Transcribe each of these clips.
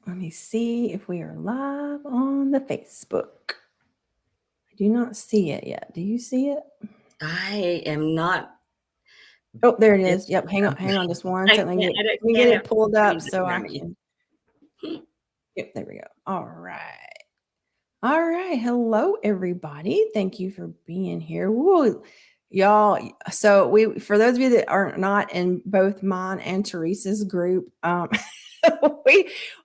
Let me see if we are live on the Facebook. I do not see it yet. Do you see it? I am not. Oh, there it is. Yep. Hang on just one second. Let me get Can't have it pulled up screens in so I front of me. can. Yep, there we go. All right. All right. Hello, everybody. Thank you for being here. Woo, y'all. So for those of you that are not in both mine and Teresa's group,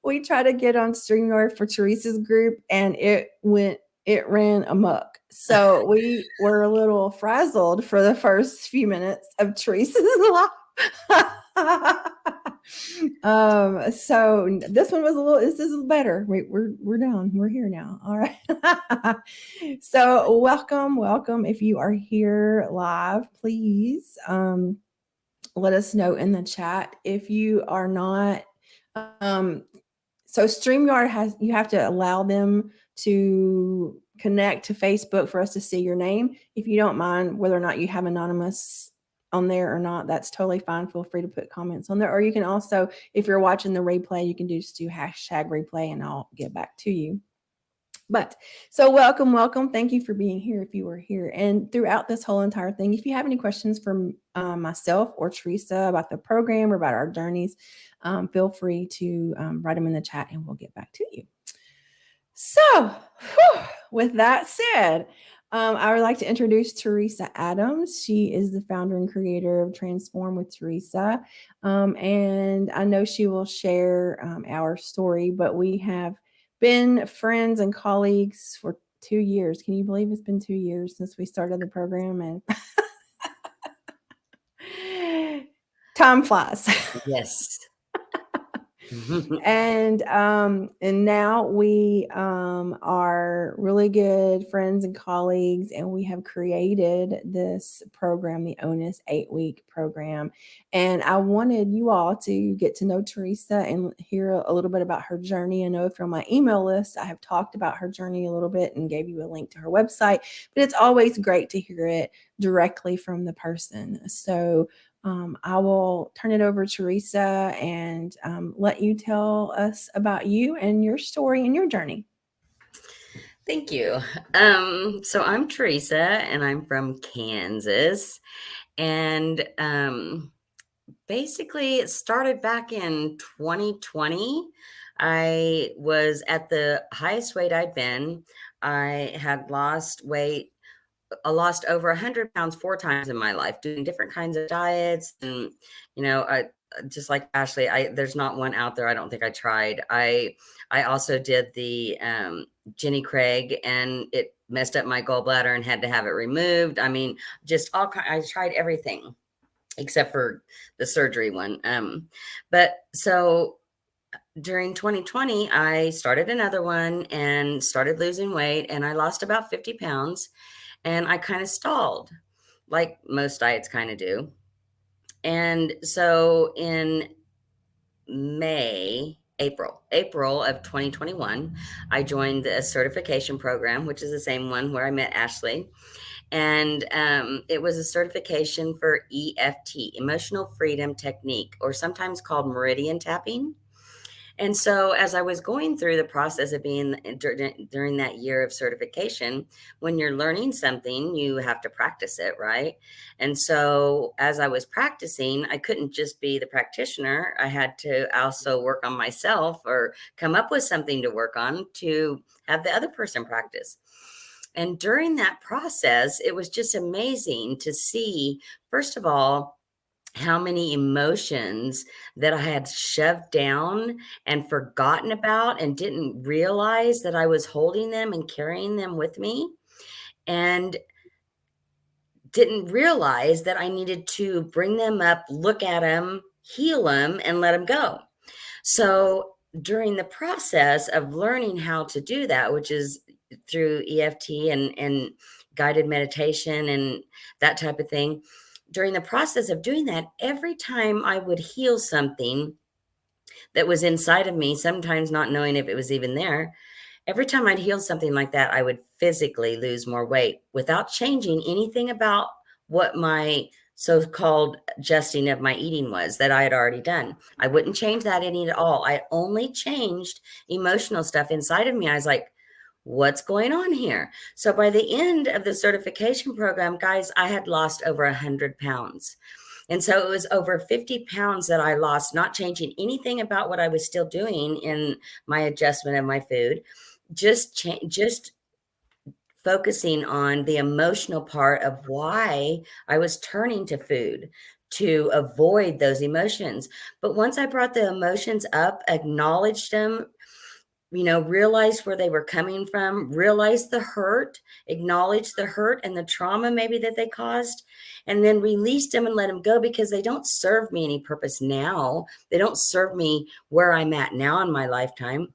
we try to get on StreamYard for Teresa's group, and it ran amok. So we were a little frazzled for the first few minutes of Teresa's live. So this one was a little, this is better. We're down. We're here now. All right. So welcome. If you are here live, please let us know in the chat. If you are not, so StreamYard you have to allow them to connect to Facebook for us to see your name. If you don't mind whether or not you have anonymous on there or not, that's totally fine. Feel free to put comments on there. Or you can also, if you're watching the replay, you can just do hashtag replay and I'll get back to you. But so welcome. Thank you for being here if you were here. And throughout this whole entire thing, if you have any questions for myself or Teresa about the program or about our journeys, feel free to write them in the chat and we'll get back to you. So with that said, I would like to introduce Teresa Adams. She is the founder and creator of Transform with Teresa. And I know she will share our story, but we have been friends and colleagues for 2 years. Can you believe it's been 2 years since we started the program? And time flies. Yes. And now we are really good friends and colleagues, and we have created this program, the Onus 8-week program. And I wanted you all to get to know Teresa and hear a little bit about her journey. I know from my email list I have talked about her journey a little bit and gave you a link to her website, but it's always great to hear it directly from the person. So I will turn it over to Teresa and let you tell us about you and your story and your journey. Thank you. So I'm Teresa and I'm from Kansas. And basically, it started back in 2020. I was at the highest weight I'd been. I had lost weight. I lost over 100 pounds 4 times in my life, doing different kinds of diets. And, I just like Ashley, there's not one out there I don't think I tried. I also did the Jenny Craig, and it messed up my gallbladder and had to have it removed. I mean, just I tried everything except for the surgery one. But so during 2020, I started another one and started losing weight, and I lost about 50 pounds. And I kind of stalled, like most diets kind of do. And so in April of 2021, I joined a certification program, which is the same one where I met Ashley. And it was a certification for EFT, Emotional Freedom Technique, or sometimes called meridian tapping. And so, as I was going through the process of being during that year of certification, when you're learning something, you have to practice it, right? And so, as I was practicing, I couldn't just be the practitioner. I had to also work on myself or come up with something to work on to have the other person practice. And during that process, it was just amazing to see, first of all, how many emotions that I had shoved down and forgotten about and didn't realize that I was holding them and carrying them with me, and didn't realize that I needed to bring them up, look at them, heal them, and let them go. So during the process of learning how to do that, which is through EFT and guided meditation and that type of thing, during the process of doing that, every time I would heal something that was inside of me, sometimes not knowing if it was even there, every time I'd heal something like that, I would physically lose more weight without changing anything about what my so-called adjusting of my eating was that I had already done. I wouldn't change that any at all. I only changed emotional stuff inside of me. I was like, what's going on here? So by the end of the certification program, guys, I had lost over 100 pounds. And so it was over 50 pounds that I lost, not changing anything about what I was still doing in my adjustment of my food, just focusing on the emotional part of why I was turning to food to avoid those emotions. But once I brought the emotions up, acknowledged them, realized where they were coming from, realized the hurt, acknowledged the hurt and the trauma maybe that they caused, and then released them and let them go because they don't serve me any purpose now. They don't serve me where I'm at now in my lifetime.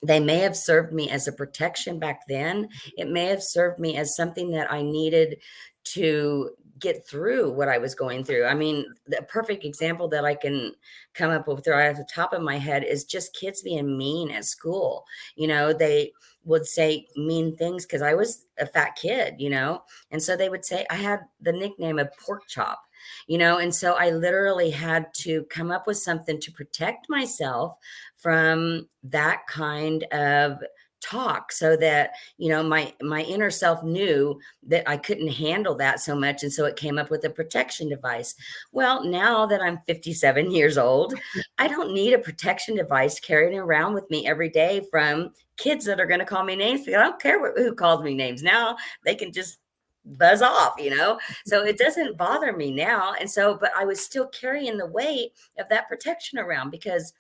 They may have served me as a protection back then. It may have served me as something that I needed to get through what I was going through. I mean, the perfect example that I can come up with right off the top of my head is just kids being mean at school. They would say mean things because I was a fat kid, and so they would say I had the nickname of pork chop. And so I literally had to come up with something to protect myself from that kind of talk so that my inner self knew that I couldn't handle that so much, and so it came up with a protection device. Well, now that I'm 57 years old, I don't need a protection device carrying around with me every day from kids that are going to call me names, because I don't care who calls me names. Now they can just buzz off. So it doesn't bother me now. And so, but I was still carrying the weight of that protection around because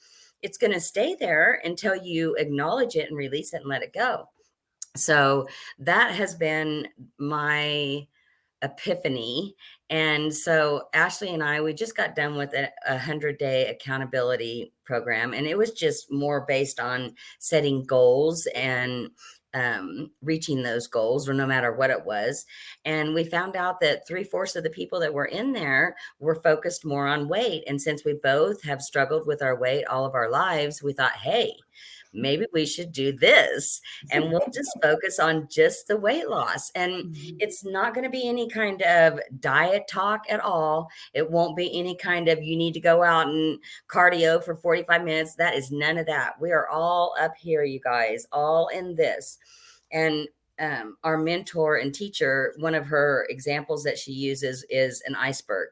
it's going to stay there until you acknowledge it and release it and let it go. So that has been my epiphany. And so Ashley and I, we just got done with a 100-day accountability program, and it was just more based on setting goals and reaching those goals, or no matter what it was. And we found out that 3/4 of the people that were in there were focused more on weight. And since we both have struggled with our weight all of our lives, we thought, hey, maybe we should do this, and we'll just focus on just the weight loss. And it's not going to be any kind of diet talk at all. It won't be any kind of, you need to go out and cardio for 45 minutes. That is none of that. We are all up here, you guys, all in this. And our mentor and teacher, one of her examples that she uses is an iceberg.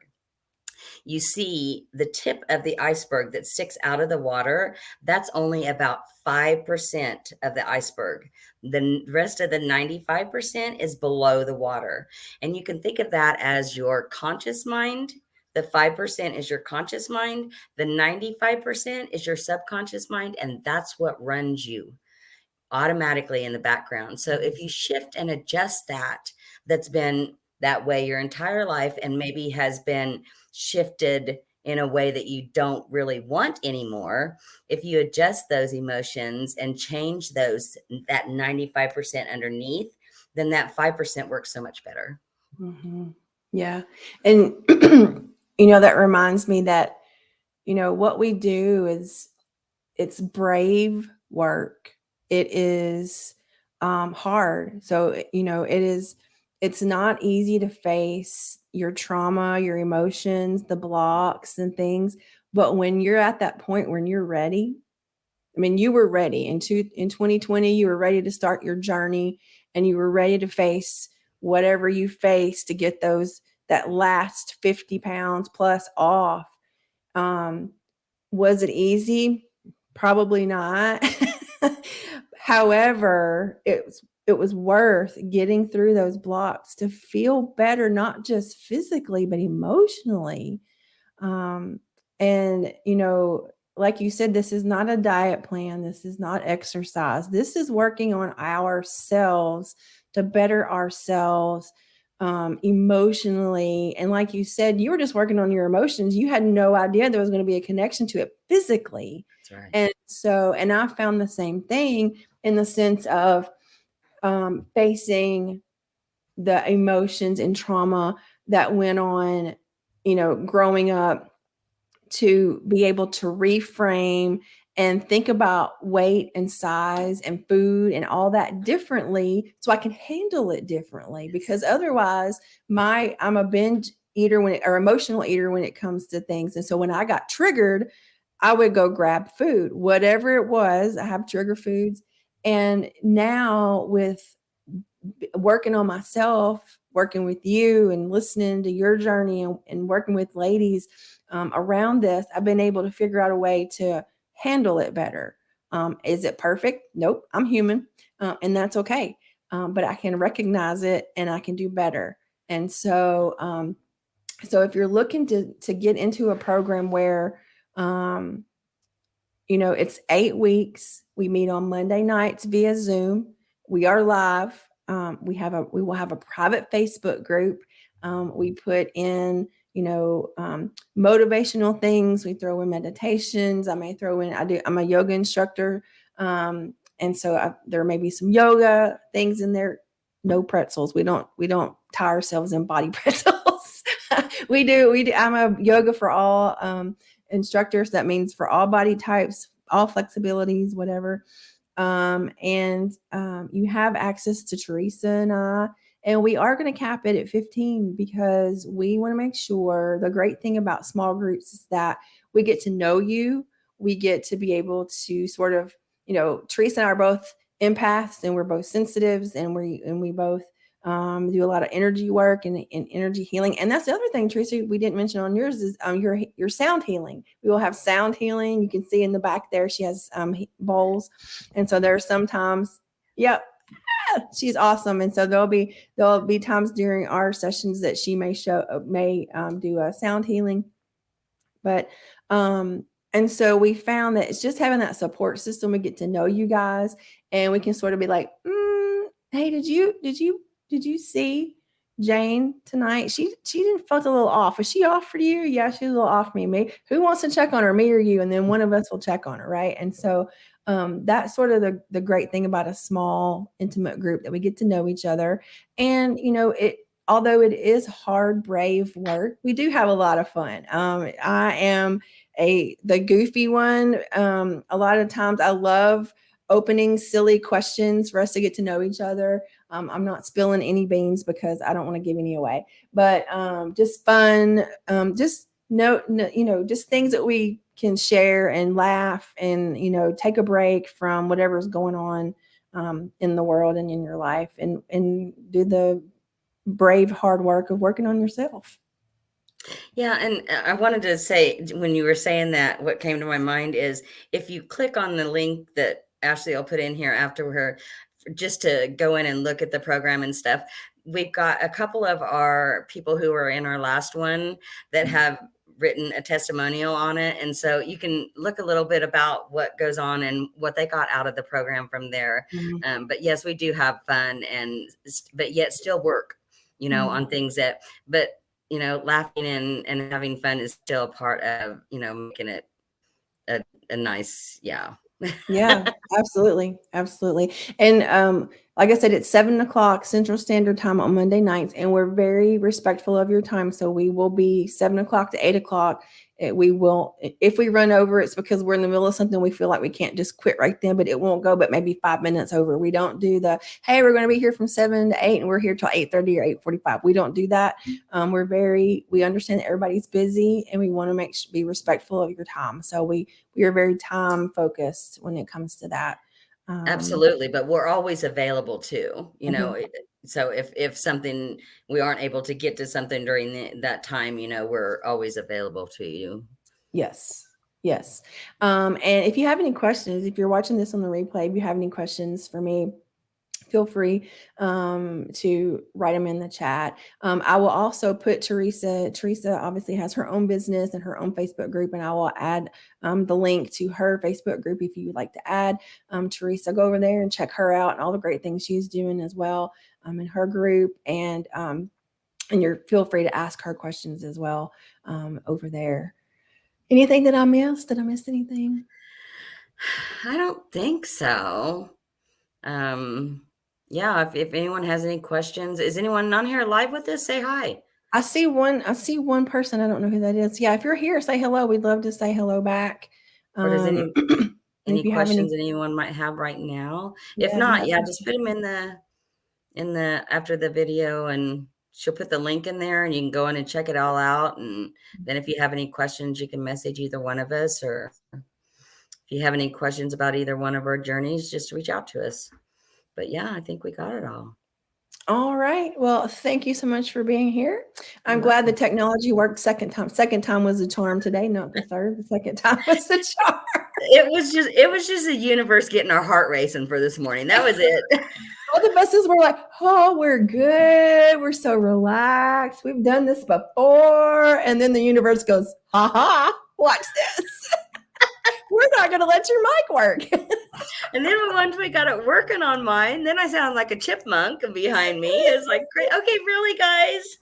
You see the tip of the iceberg that sticks out of the water. That's only about 5% of the iceberg. The rest of the 95% is below the water. And you can think of that as your conscious mind. The 5% is your conscious mind. The 95% is your subconscious mind. And that's what runs you automatically in the background. So if you shift and adjust that, that's been that way your entire life and maybe has been shifted in a way that you don't really want anymore. If you adjust those emotions and change that 95% underneath, then that 5% works so much better. Mm-hmm. Yeah. And, that reminds me that, what we do is, it's brave work. It is hard. So, it's not easy to face your trauma, your emotions, the blocks and things. But when you're at that point when you're ready, I mean, you were ready in 2020, you were ready to start your journey, and you were ready to face whatever you face to get that last 50 pounds plus off. Was it easy? Probably not. However, it was worth getting through those blocks to feel better, not just physically, but emotionally. And, like you said, this is not a diet plan. This is not exercise. This is working on ourselves to better ourselves emotionally. And like you said, you were just working on your emotions. You had no idea there was going to be a connection to it physically. That's right. And I found the same thing in the sense of facing the emotions and trauma that went on, growing up, to be able to reframe and think about weight and size and food and all that differently so I can handle it differently. Because otherwise I'm a binge eater or emotional eater when it comes to things. And so when I got triggered, I would go grab food, whatever it was. I have trigger foods. And now with working on myself, working with you and listening to your journey and working with ladies around this, I've been able to figure out a way to handle it better. Is it perfect? Nope, I'm human, and that's okay. But I can recognize it and I can do better. And so if you're looking to get into a program where um, it's 8 weeks. We meet on Monday nights via Zoom. We are live. We will have a private Facebook group. We put in, motivational things. We throw in meditations. I may throw in. I'm a yoga instructor, and so there may be some yoga things in there. No pretzels. We don't tie ourselves in body pretzels. We do. I'm a yoga for all. Instructors. That means for all body types, all flexibilities, whatever. And you have access to Teresa and I. And we are going to cap it at 15 because we want to make sure the great thing about small groups is that we get to know you. We get to be able to sort of, Teresa and I are both empaths and we're both sensitives and we both do a lot of energy work and energy healing. And that's the other thing, Teresa, we didn't mention on yours is your sound healing. We will have sound healing. You can see in the back there, she has bowls. And so there are sometimes, yep, she's awesome. And so there'll be times during our sessions that she may do a sound healing. But and so we found that it's just having that support system. We get to know you guys and we can sort of be like, hey, did you see Jane tonight? She didn't felt a little off. Was she off for you? Yeah, she's a little off me. Me. Who wants to check on her, me or you? And then one of us will check on her, right? And so that's sort of the great thing about a small, intimate group that we get to know each other. And although it is hard, brave work, we do have a lot of fun. I am the goofy one. A lot of times I love opening silly questions for us to get to know each other. I'm not spilling any beans because I don't want to give any away, but just fun, just just things that we can share and laugh and, take a break from whatever's going on in the world and in your life and do the brave, hard work of working on yourself. Yeah, and I wanted to say, when you were saying that, what came to my mind is if you click on the link that Ashley will put in here after her, just to go in and look at the program and stuff, we've got a couple of our people who were in our last one that have written a testimonial on it. And so you can look a little bit about what goes on and what they got out of the program from there. But yes, we do have fun but yet still work, on things but laughing and having fun is still a part of, making it a nice, yeah. Yeah, absolutely. Absolutely. And like I said, it's 7 o'clock Central Standard Time on Monday nights, and we're very respectful of your time. So we will be 7 o'clock to 8 o'clock. We will, if we run over, it's because we're in the middle of something. We feel like we can't just quit right then, but it won't go but maybe 5 minutes over. We don't do hey, we're going to be here from 7 to 8 and we're here till 8:30 or 8:45. We don't do that. We understand that everybody's busy and we want to be respectful of your time. So we are very time focused when it comes to that. Absolutely, but we're always available too, Mhm. so if something we aren't able to get to something during that time, we're always available to you. Yes. Yes. And if you have any questions, if you're watching this on the replay, if you have any questions for me, feel free to write them in the chat. I will also put Teresa. Teresa obviously has her own business and her own Facebook group, and I will add the link to her Facebook group if you would like to add Teresa. Go over there and check her out and all the great things she's doing as well in her group. And you're feel free to ask her questions as well over there. Anything that I missed? Did I miss anything? I don't think so. Yeah, if anyone has any questions, is anyone on here live with us? Say hi. I see one person. I don't know who that is. Yeah, if you're here, say hello. We'd love to say hello back. Or does And any if you have any, questions anyone might have right now? If yeah, if you not, have yeah, any, just put them in the after the video and she'll put the link in there and you can go in and check it all out. And then if you have any questions, you can message either one of us, or if you have any questions about either one of our journeys, just reach out to us. But yeah, I think we got it all. All right. Well, thank you so much for being here. I'm You're glad the welcome. technology worked second time. Second time was a charm today, not the third. The second time was the charm. It was just the universe getting our heart racing for this morning. That was it. Both of us were like, oh, we're good. We're so relaxed. We've done this before. And then the universe goes, ha ha, watch this. We're not going to let your mic work. And then once we got it working on mine, then I sound like a chipmunk behind me. It's like, great. Okay, really, guys?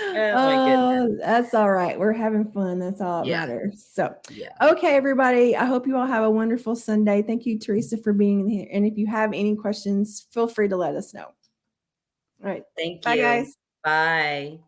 Oh, that's all right. We're having fun. That's all that matters. So, okay, everybody. I hope you all have a wonderful Sunday. Thank you, Teresa, for being here. And if you have any questions, feel free to let us know. All right. Thank you. Bye, guys. Bye.